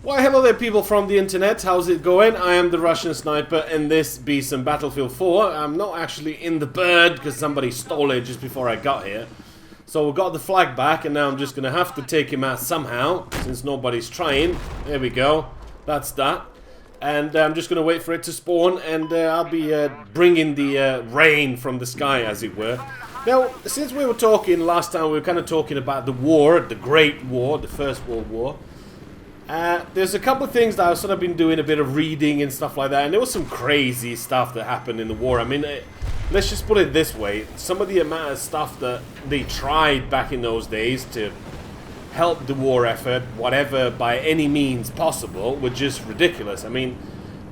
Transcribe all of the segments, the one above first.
Why, hello there people from the internet, how's it going? I am the Russian Sniper and this be some Battlefield 4. I'm not actually in the bird because somebody stole it just before I got here. So we got the flag back and now I'm just going to have to take him out somehow since nobody's trying. There we go, that's that. And I'm just going to wait for it to spawn and I'll be bringing the rain from the sky, as it were. Now, since we were talking last time, we were kind of talking about the war, the Great War, the First World War. There's a couple of things that I've sort of been doing a bit of reading and stuff like that, and there was some crazy stuff that happened in the war. I mean, let's just put it this way. Some of the amount of stuff that they tried back in those days to help the war effort, whatever, by any means possible, were just ridiculous. I mean,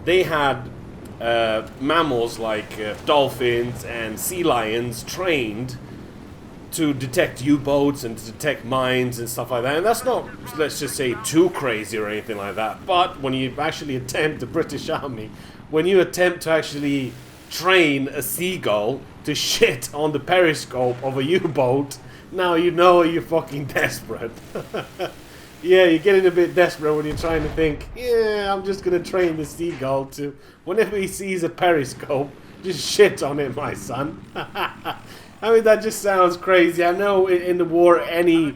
they had mammals like dolphins and sea lions trained to detect U-boats and to detect mines and stuff like that. And that's not, let's just say, too crazy or anything like that. But when you actually attempt, the British Army, when you attempt to actually train a seagull to shit on the periscope of a U-boat, now you know you're fucking desperate. Yeah, you're getting a bit desperate when you're trying to think, yeah, I'm just going to train the seagull to, whenever he sees a periscope, just shit on it, my son. I mean, that just sounds crazy. I know in the war any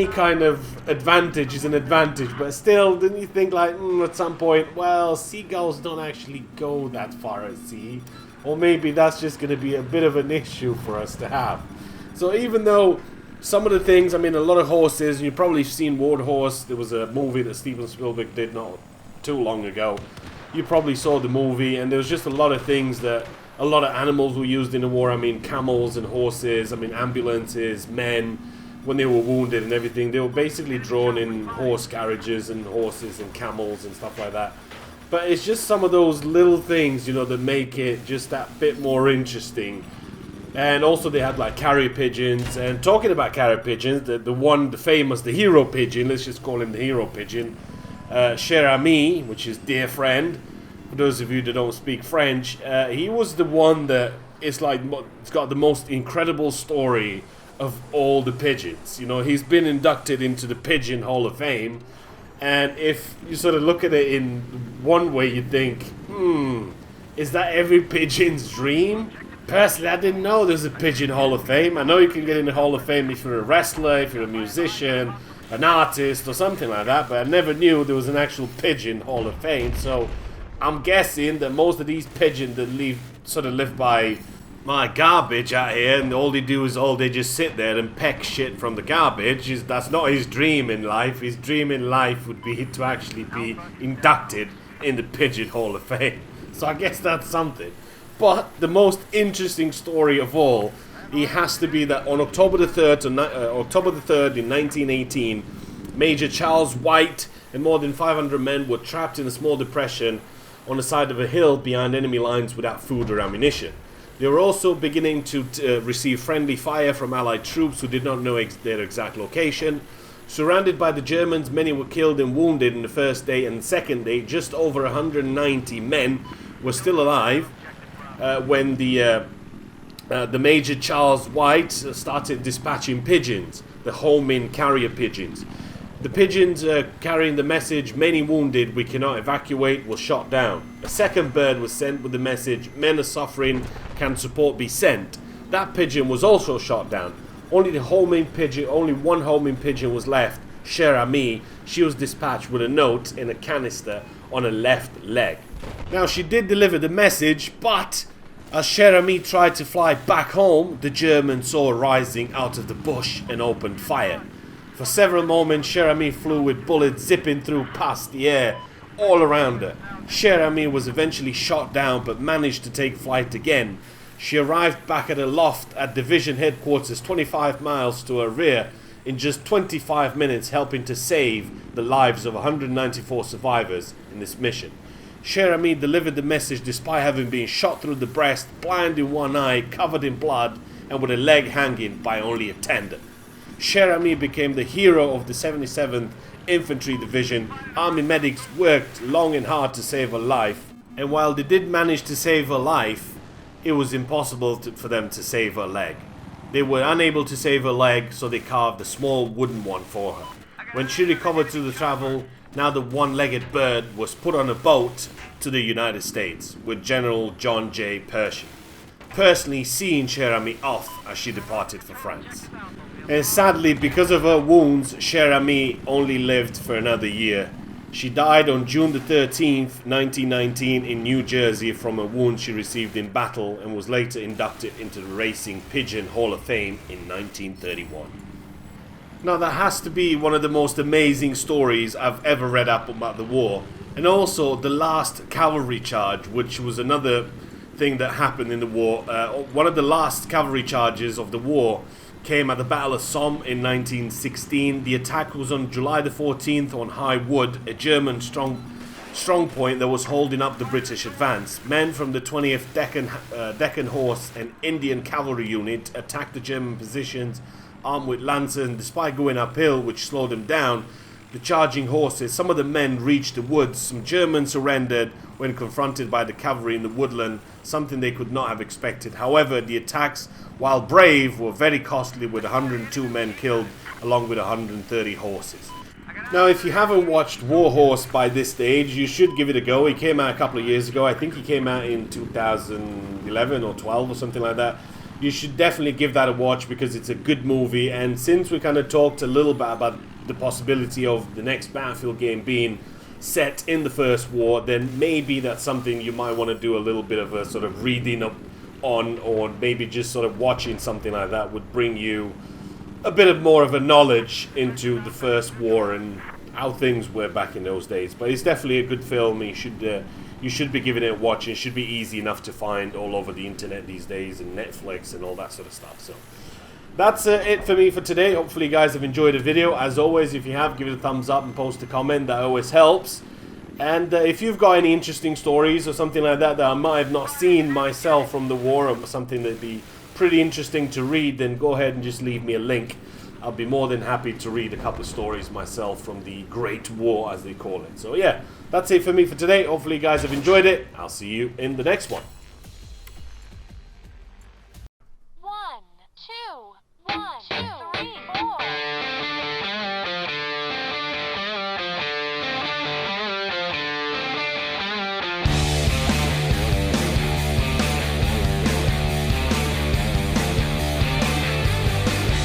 kind of advantage is an advantage, but still, didn't you think like, at some point, well, seagulls don't actually go that far at sea, or maybe that's just going to be a bit of an issue for us to have. So even though some of the things, I mean, a lot of horses, you've probably seen War Horse, there was a movie that Steven Spielberg did not too long ago. You probably saw the movie, and there was just a lot of things that, a lot of animals were used in the war. I mean, camels and horses, I mean, ambulances, men, when they were wounded and everything, they were basically drawn in horse carriages and horses and camels and stuff like that. But it's just some of those little things, you know, that make it just that bit more interesting. And also they had like carrier pigeons, and talking about carrier pigeons, the famous, the hero pigeon, let's just call him the hero pigeon, Cher Ami, which is dear friend. For those of you that don't speak French, he was the one that is like, it's got the most incredible story of all the pigeons. You know, he's been inducted into the Pigeon Hall of Fame, and if you sort of look at it in one way, you think, is that every pigeon's dream? Personally, I didn't know there's a Pigeon Hall of Fame. I know you can get in the Hall of Fame if you're a wrestler, if you're a musician, an artist, or something like that, but I never knew there was an actual Pigeon Hall of Fame, so I'm guessing that most of these pigeons that live by my garbage out here, and all they do is they just sit there and peck shit from the garbage. That's not his dream in life. His dream in life would be to actually be inducted in the Pigeon Hall of Fame. So I guess that's something. But the most interesting story of all, he has to be that on October the 3rd in 1918, Major Charles White and more than 500 men were trapped in a small depression on the side of a hill behind enemy lines without food or ammunition. They were also beginning to receive friendly fire from Allied troops who did not know their exact location. Surrounded by the Germans, many were killed and wounded in the first day, and the second day, just over 190 men were still alive when the Major Charles White started dispatching pigeons, the homing carrier pigeons. The pigeons carrying the message, many wounded, we cannot evacuate, were shot down. A second bird was sent with the message, men are suffering, can support be sent. That pigeon was also shot down. Only one homing pigeon was left, Cher Ami. She was dispatched with a note in a canister on her left leg. Now she did deliver the message, but as Cher Ami tried to fly back home, the Germans saw her rising out of the bush and opened fire. For several moments, Cher Ami flew with bullets zipping through past the air all around her. Cher Ami was eventually shot down but managed to take flight again. She arrived back at her loft at division headquarters 25 miles to her rear in just 25 minutes, helping to save the lives of 194 survivors in this mission. Cher Ami delivered the message despite having been shot through the breast, blind in one eye, covered in blood, and with a leg hanging by only a tendon. Cher Ami became the hero of the 77th Infantry Division. Army medics worked long and hard to save her life, and while they did manage to save her life, it was impossible for them to save her leg. They were unable to save her leg, so they carved a small wooden one for her. When she recovered through the travel, Now the one-legged bird was put on a boat to the United States with General John J. Pershing, personally seeing Cher Ami off as she departed for France. And sadly, because of her wounds, Cher Ami only lived for another year. She died on June the 13th, 1919 in New Jersey from a wound she received in battle, and was later inducted into the Racing Pigeon Hall of Fame in 1931. Now that has to be one of the most amazing stories I've ever read up about the war. And also the last cavalry charge, which was another thing that happened in the war. One of the last cavalry charges of the war came at the Battle of Somme in 1916. The attack was on July the 14th on High Wood, a German strong point that was holding up the British advance. Men from the 20th Deccan Horse and Indian Cavalry Unit attacked the German positions armed with lances, and despite going uphill, which slowed them down, the charging horses, some of the men reached the woods. Some Germans surrendered when confronted by the cavalry in the woodland, something they could not have expected. However, the attacks, while brave, were very costly, with 102 men killed along with 130 horses. Now, if you haven't watched War Horse by this stage, you should give it a go. He came out a couple of years ago. I think he came out in 2011 or 12 or something like that. You should definitely give that a watch because it's a good movie. And since we kind of talked a little bit about the possibility of the next Battlefield game being set in the First War, then maybe that's something you might want to do a little bit of a sort of reading up on, or maybe just sort of watching something like that would bring you a bit of more of a knowledge into the First War and how things were back in those days. But it's definitely a good film. You should be giving it a watch. It should be easy enough to find all over the internet these days, and Netflix and all that sort of stuff. So that's it for me for today. Hopefully you guys have enjoyed the video. As always, if you have, give it a thumbs up and post a comment. That always helps. And if you've got any interesting stories or something like that that I might have not seen myself from the war, or something that'd be pretty interesting to read, then go ahead and just leave me a link. I'll be more than happy to read a couple of stories myself from the Great War, as they call it. So yeah, that's it for me for today. Hopefully you guys have enjoyed it. I'll see you in the next one.